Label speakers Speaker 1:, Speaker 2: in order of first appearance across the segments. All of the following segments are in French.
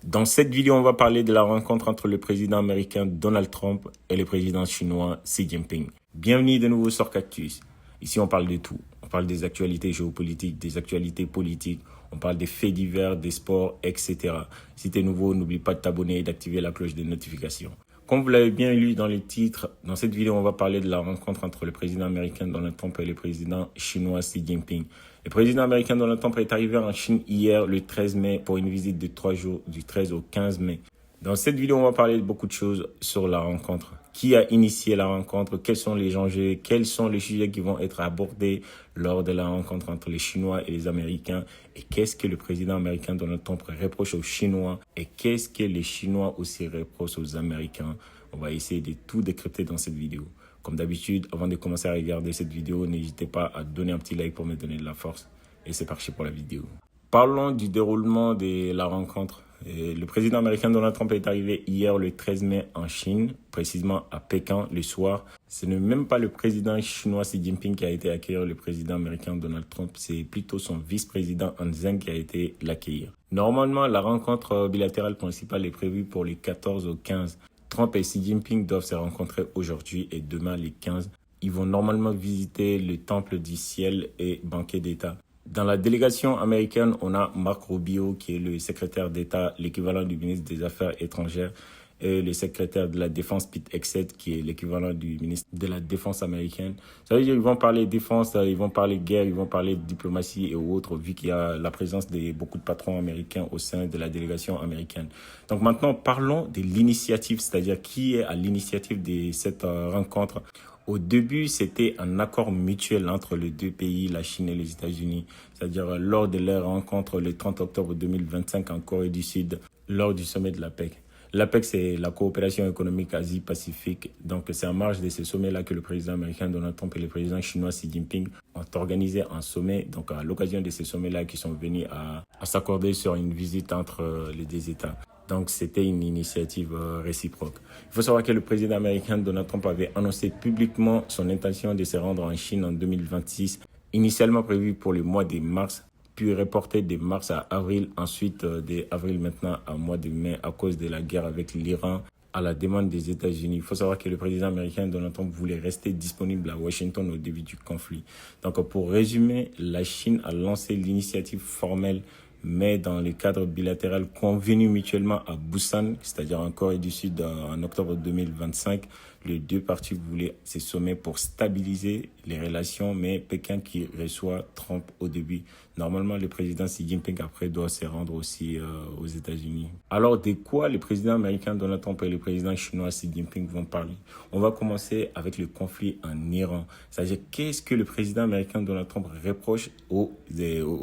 Speaker 1: Dans cette vidéo, on va parler de la rencontre entre le président américain Donald Trump et le président chinois Xi Jinping. Bienvenue de nouveau sur Cactus. Ici, on parle de tout. On parle des actualités géopolitiques, des actualités politiques, on parle des faits divers, des sports, etc. Si tu es nouveau, n'oublie pas de t'abonner et d'activer la cloche de notification. Comme vous l'avez bien lu dans le titre, dans cette vidéo, on va parler de la rencontre entre le président américain Donald Trump et le président chinois Xi Jinping. Le président américain Donald Trump est arrivé en Chine hier, le 13 mai, pour une visite de 3 jours, du 13 au 15 mai. Dans cette vidéo, on va parler de beaucoup de choses sur la rencontre. Qui a initié la rencontre? Quels sont les enjeux? Quels sont les sujets qui vont être abordés lors de la rencontre entre les Chinois et les Américains? Et qu'est-ce que le président américain Donald Trump reproche aux Chinois? Et qu'est-ce que les Chinois aussi reprochent aux Américains? On va essayer de tout décrypter dans cette vidéo. Comme d'habitude, avant de commencer à regarder cette vidéo, n'hésitez pas à donner un petit like pour me donner de la force. Et c'est parti pour la vidéo. Parlons du déroulement de la rencontre. Le président américain Donald Trump est arrivé hier le 13 mai en Chine, précisément à Pékin le soir. Ce n'est même pas le président chinois Xi Jinping qui a été accueillir le président américain Donald Trump, c'est plutôt son vice-président Han Zheng qui a été l'accueillir. Normalement, la rencontre bilatérale principale est prévue pour les 14 au 15. Trump et Xi Jinping doivent se rencontrer aujourd'hui et demain les 15. Ils vont normalement visiter le Temple du Ciel et banquet d'État. Dans la délégation américaine, on a Marco Rubio qui est le secrétaire d'État, l'équivalent du ministre des Affaires étrangères, et le secrétaire de la Défense Pete Hegseth qui est l'équivalent du ministre de la Défense américaine. Ça veut dire qu'ils vont parler défense, ils vont parler guerre, ils vont parler diplomatie et autres, vu qu'il y a la présence de beaucoup de patrons américains au sein de la délégation américaine. Donc maintenant, parlons de l'initiative, c'est-à-dire qui est à l'initiative de cette rencontre. Au début, c'était un accord mutuel entre les deux pays, la Chine et les États-Unis. C'est-à-dire lors de leur rencontre le 30 octobre 2025 en Corée du Sud, lors du sommet de l'APEC. L'APEC, c'est la coopération économique Asie-Pacifique. Donc, c'est en marge de ce sommet-là que le président américain Donald Trump et le président chinois Xi Jinping ont organisé un sommet. Donc, à l'occasion de ces sommets-là, qui sont venus à s'accorder sur une visite entre les deux États. Donc, c'était une initiative réciproque. Il faut savoir que le président américain Donald Trump avait annoncé publiquement son intention de se rendre en Chine en 2026, initialement prévu pour le mois de mars, puis reporté de mars à avril, ensuite de avril maintenant à mois de mai à cause de la guerre avec l'Iran à la demande des États-Unis. Il faut savoir que le président américain Donald Trump voulait rester disponible à Washington au début du conflit. Donc, pour résumer, la Chine a lancé l'initiative formelle mais dans le cadre bilatéral convenu mutuellement à Busan, c'est-à-dire en Corée du Sud en octobre 2025, les deux parties voulaient se sommer pour stabiliser les relations, mais Pékin qui reçoit Trump au début. Normalement, le président Xi Jinping après doit se rendre aussi aux États-Unis. Alors, de quoi le président américain Donald Trump et le président chinois Xi Jinping vont parler? On va commencer avec le conflit en Iran. C'est-à-dire, qu'est-ce que le président américain Donald Trump reproche aux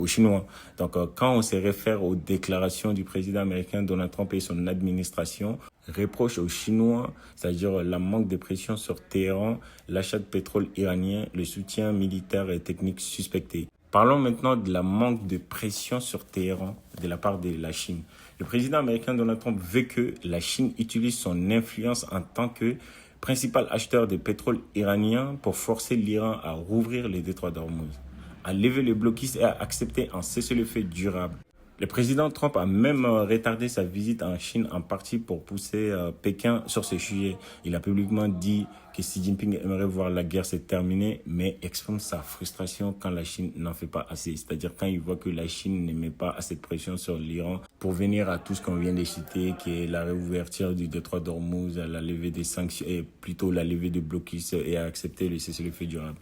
Speaker 1: Chinois? Donc, quand on se réfère aux déclarations du président américain Donald Trump et son administration, reproche aux Chinois, c'est-à-dire la manque de pression sur Téhéran, l'achat de pétrole iranien, le soutien militaire et technique suspecté. Parlons maintenant de la manque de pression sur Téhéran de la part de la Chine. Le président américain Donald Trump veut que la Chine utilise son influence en tant que principal acheteur de pétrole iranien pour forcer l'Iran à rouvrir les détroits d'Ormuz, à lever le blocus et à accepter un cessez-le-feu durable. Le président Trump a même retardé sa visite en Chine en partie pour pousser Pékin sur ce sujet. Il a publiquement dit que Xi Jinping aimerait voir la guerre se terminer, mais exprime sa frustration quand la Chine n'en fait pas assez. C'est-à-dire quand il voit que la Chine ne met pas assez de pression sur l'Iran pour venir à tout ce qu'on vient de citer, qui est la réouverture du détroit d'Ormuz, la levée des sanctions, et plutôt la levée des blocus et à accepter le cessez-le-feu durable.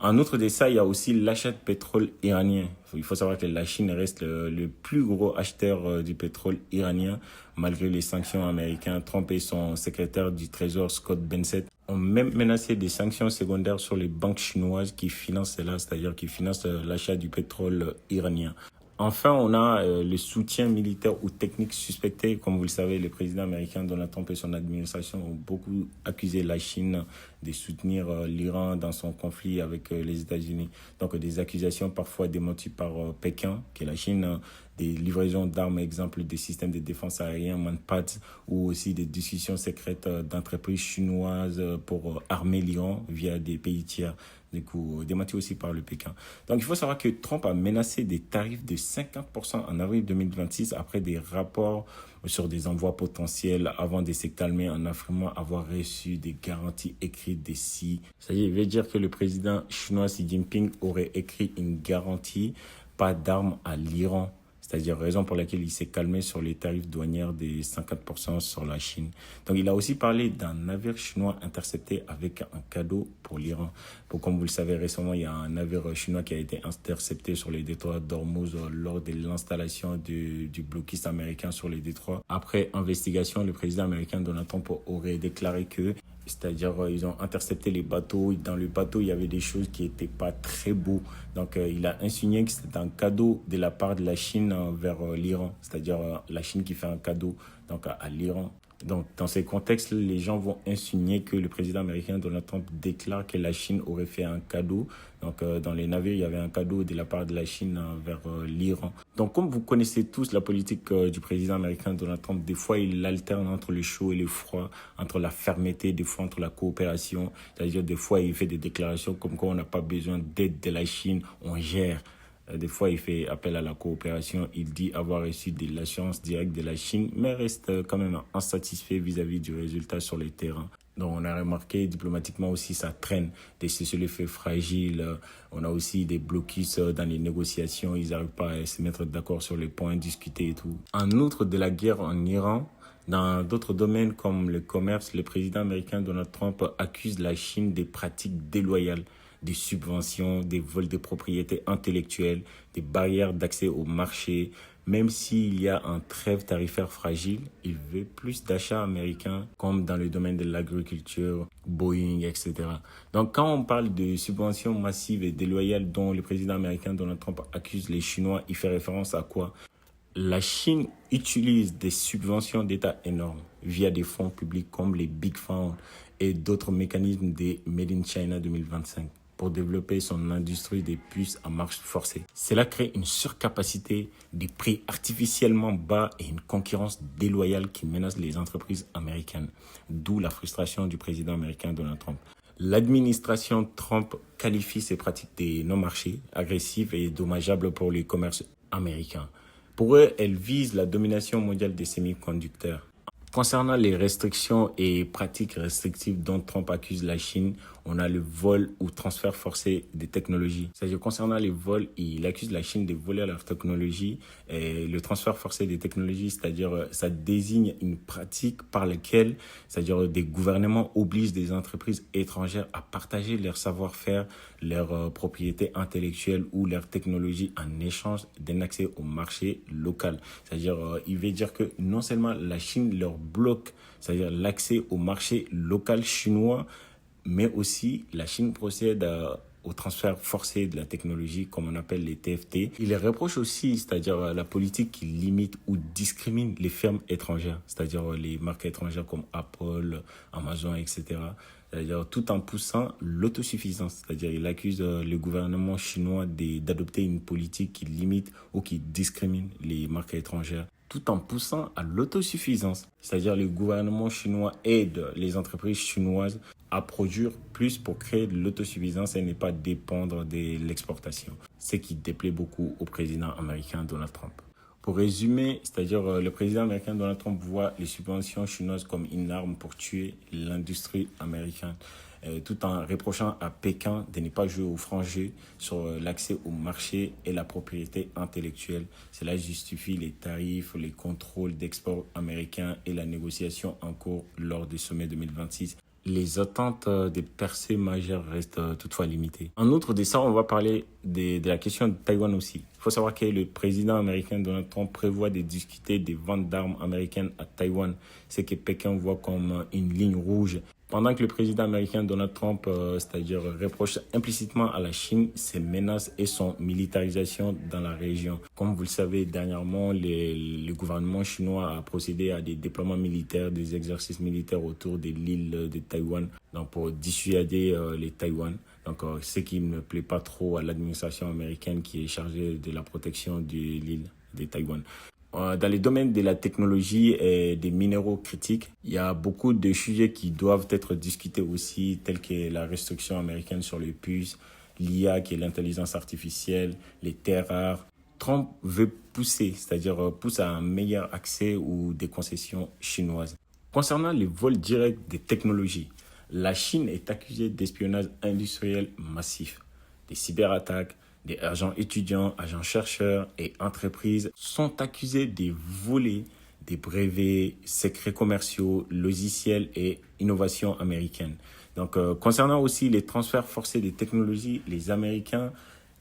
Speaker 1: En outre de ça, il y a aussi l'achat de pétrole iranien. Il faut savoir que la Chine reste le plus gros acheteur du pétrole iranien, malgré les sanctions américaines. Trump et son secrétaire du Trésor, Scott Bessent, ont même menacé des sanctions secondaires sur les banques chinoises qui financent cela, c'est-à-dire qui financent l'achat du pétrole iranien. Enfin, on a le soutien militaire ou technique suspecté. Comme vous le savez, le président américain Donald Trump et son administration ont beaucoup accusé la Chine de soutenir l'Iran dans son conflit avec les États-Unis. Donc des accusations parfois démenties par Pékin, que la Chine, des livraisons d'armes, exemple des systèmes de défense aériens, Manpads, ou aussi des discussions secrètes d'entreprises chinoises pour armer l'Iran via des pays tiers. Du coup, démenti aussi par le Pékin. Donc, il faut savoir que Trump a menacé des tarifs de 50% en avril 2026 après des rapports sur des envois potentiels avant de se calmer en affirmant avoir reçu des garanties écrites des si. Ça y est, il veut dire que le président chinois Xi Jinping aurait écrit une garantie pas d'armes à l'Iran. C'est-à-dire raison pour laquelle il s'est calmé sur les tarifs douanières des 50% sur la Chine. Donc il a aussi parlé d'un navire chinois intercepté avec un cadeau pour l'Iran. Comme vous le savez, récemment, il y a un navire chinois qui a été intercepté sur les détroits d'Ormuz lors de l'installation du blockiste américain sur les détroits. Après investigation, le président américain Donald Trump aurait déclaré que ils ont intercepté les bateaux. Dans le bateau, il y avait des choses qui n'étaient pas très beaux. Donc, il a insinué que c'était un cadeau de la part de la Chine vers l'Iran. C'est-à-dire la Chine qui fait un cadeau donc, à l'Iran. Donc, dans ces contextes, les gens vont insinuer que le président américain Donald Trump déclare que la Chine aurait fait un cadeau. Donc, dans les navires, il y avait un cadeau de la part de la Chine vers l'Iran. Donc, comme vous connaissez tous la politique du président américain Donald Trump, des fois, il alterne entre le chaud et le froid, entre la fermeté, des fois entre la coopération. C'est-à-dire, des fois, il fait des déclarations comme quoi on n'a pas besoin d'aide de la Chine, on gère. Des fois, il fait appel à la coopération. Il dit avoir reçu de l'assurance directe de la Chine, mais reste quand même insatisfait vis-à-vis du résultat sur les terrains. Donc, on a remarqué diplomatiquement aussi, ça traîne des cessez-le-feu fragiles. On a aussi des blocus dans les négociations. Ils n'arrivent pas à se mettre d'accord sur les points discutés et tout. En outre de la guerre en Iran, dans d'autres domaines comme le commerce, le président américain Donald Trump accuse la Chine des pratiques déloyales, des subventions, des vols de propriété intellectuelle, des barrières d'accès au marché. Même s'il y a un trêve tarifaire fragile, il veut plus d'achats américains comme dans le domaine de l'agriculture, Boeing, etc. Donc quand on parle de subventions massives et déloyales dont le président américain Donald Trump accuse les Chinois, il fait référence à quoi? La Chine utilise des subventions d'État énormes via des fonds publics comme les Big Found et d'autres mécanismes des Made in China 2025 pour développer son industrie des puces à marche forcée. Cela crée une surcapacité, des prix artificiellement bas et une concurrence déloyale qui menace les entreprises américaines, d'où la frustration du président américain Donald Trump. L'administration Trump qualifie ces pratiques des non-marchés, agressives et dommageables pour les commerces américains. Pour eux, elles visent la domination mondiale des semi-conducteurs. Concernant les restrictions et pratiques restrictives dont Trump accuse la Chine, on a le vol ou transfert forcé des technologies. C'est-à-dire concernant les vols, il accuse la Chine de voler leurs technologies. Et le transfert forcé des technologies, c'est-à-dire ça désigne une pratique par laquelle, c'est-à-dire des gouvernements obligent des entreprises étrangères à partager leur savoir-faire, leurs propriétés intellectuelles ou leurs technologies en échange d'un accès au marché local. C'est-à-dire, il veut dire que non seulement la Chine leur bloque, c'est-à-dire l'accès au marché local chinois, mais aussi la Chine procède au transfert forcé de la technologie, comme on appelle les TFT. Il les reproche aussi, c'est-à-dire la politique qui limite ou discrimine les firmes étrangères, c'est-à-dire les marques étrangères comme Apple, Amazon, etc. C'est-à-dire tout en poussant l'autosuffisance. C'est-à-dire il accuse le gouvernement chinois d'adopter une politique qui limite ou qui discrimine les marques étrangères, tout en poussant à l'autosuffisance. C'est-à-dire le gouvernement chinois aide les entreprises chinoises à produire plus pour créer de l'autosuffisance et ne pas dépendre de l'exportation. Ce qui déplaît beaucoup au président américain Donald Trump. Pour résumer, c'est-à-dire le président américain Donald Trump voit les subventions chinoises comme une arme pour tuer l'industrie américaine, tout en reprochant à Pékin de ne pas jouer au franc jeu sur l'accès au marché et la propriété intellectuelle. Cela justifie les tarifs, les contrôles d'export américains et la négociation en cours lors du sommet 2026. Les attentes des percées majeures restent toutefois limitées. En outre de ça, on va parler de la question de Taïwan aussi. Il faut savoir que le président américain Donald Trump prévoit de discuter des ventes d'armes américaines à Taïwan, ce que Pékin voit comme une ligne rouge. Pendant que le président américain Donald Trump, c'est-à-dire reproche implicitement à la Chine ses menaces et son militarisation dans la région. Comme vous le savez, dernièrement, le gouvernement chinois a procédé à des déploiements militaires, des exercices militaires autour de l'île de Taïwan, donc pour dissuader les Taïwan. Donc, ce qui ne plaît pas trop à l'administration américaine qui est chargée de la protection de l'île de Taïwan. Dans les domaines de la technologie et des minéraux critiques, il y a beaucoup de sujets qui doivent être discutés aussi, tels que la restriction américaine sur les puces, l'IA qui est l'intelligence artificielle, les terres rares. Trump veut pousser, c'est-à-dire pousse à un meilleur accès ou des concessions chinoises. Concernant les vols directs des technologies, la Chine est accusée d'espionnage industriel massif. Des cyberattaques, des agents étudiants, agents chercheurs et entreprises sont accusés de voler des brevets, secrets commerciaux, logiciels et innovations américaines. Donc, concernant aussi les transferts forcés des technologies, les Américains,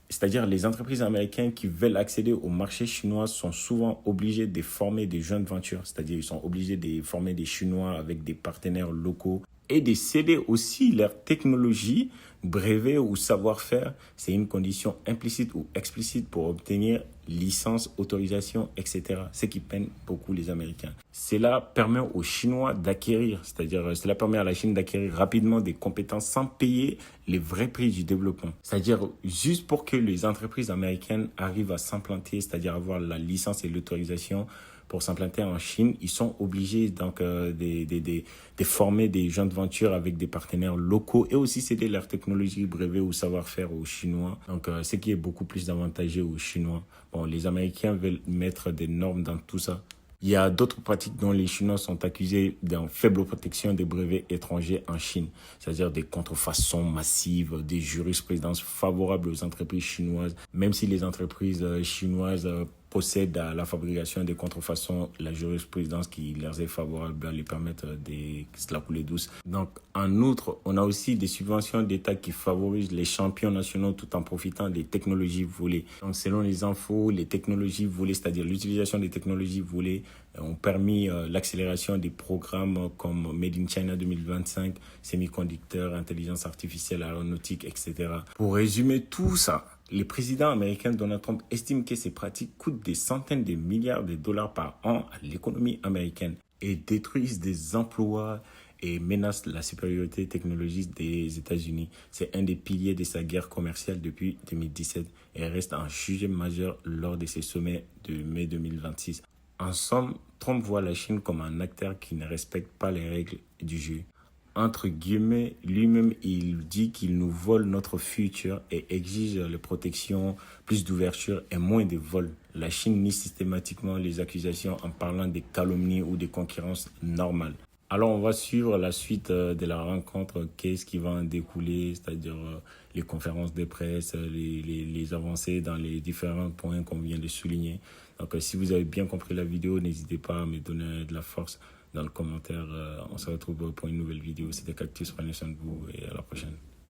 Speaker 1: c'est-à-dire les entreprises américaines qui veulent accéder au marché chinois sont souvent obligées de former des joint ventures, c'est-à-dire ils sont obligés de former des Chinois avec des partenaires locaux et de céder aussi leur technologie, brevet ou savoir-faire. C'est une condition implicite ou explicite pour obtenir licence, autorisation, etc. Ce qui peine beaucoup les Américains. Cela permet aux Chinois d'acquérir, c'est-à-dire cela permet à la Chine d'acquérir rapidement des compétences sans payer les vrais prix du développement. C'est-à-dire juste pour que les entreprises américaines arrivent à s'implanter, c'est-à-dire avoir la licence et l'autorisation pour s'implanter en Chine, ils sont obligés donc de former des joint ventures avec des partenaires locaux et aussi céder leur technologie, brevet ou savoir-faire aux Chinois. Donc, ce qui est beaucoup plus avantageux aux Chinois. Bon, les Américains veulent mettre des normes dans tout ça. Il y a d'autres pratiques dont les Chinois sont accusés d'une faible protection des brevets étrangers en Chine, c'est-à-dire des contrefaçons massives, des jurisprudences favorables aux entreprises chinoises, même si les entreprises chinoises possèdent à la fabrication des contrefaçons la jurisprudence qui leur est favorable à les permettre de se la couler douce. Donc, en outre, on a aussi des subventions d'État qui favorisent les champions nationaux tout en profitant des technologies volées. Donc, selon les infos, les technologies volées, c'est-à-dire l'utilisation des technologies volées, ont permis l'accélération des programmes comme Made in China 2025, semi-conducteurs, intelligence artificielle, aéronautique, etc. Pour résumer tout ça, le président américain Donald Trump estime que ces pratiques coûtent des centaines de milliards de dollars par an à l'économie américaine et détruisent des emplois et menacent la supériorité technologique des États-Unis. C'est un des piliers de sa guerre commerciale depuis 2017 et reste un sujet majeur lors de ses sommets de mai 2026. En somme, Trump voit la Chine comme un acteur qui ne respecte pas les règles du jeu. Entre guillemets, lui-même, il dit qu'il nous vole notre futur et exige les protections, plus d'ouverture et moins de vols. La Chine nie systématiquement les accusations en parlant de calomnie ou de concurrence normale. Alors, on va suivre la suite de la rencontre, qu'est-ce qui va en découler, c'est-à-dire les conférences de presse, les avancées dans les différents points qu'on vient de souligner. Donc, si vous avez bien compris la vidéo, n'hésitez pas à me donner de la force dans le commentaire. On se retrouve pour une nouvelle vidéo. C'était Cactus, prenez soin de vous et à la prochaine.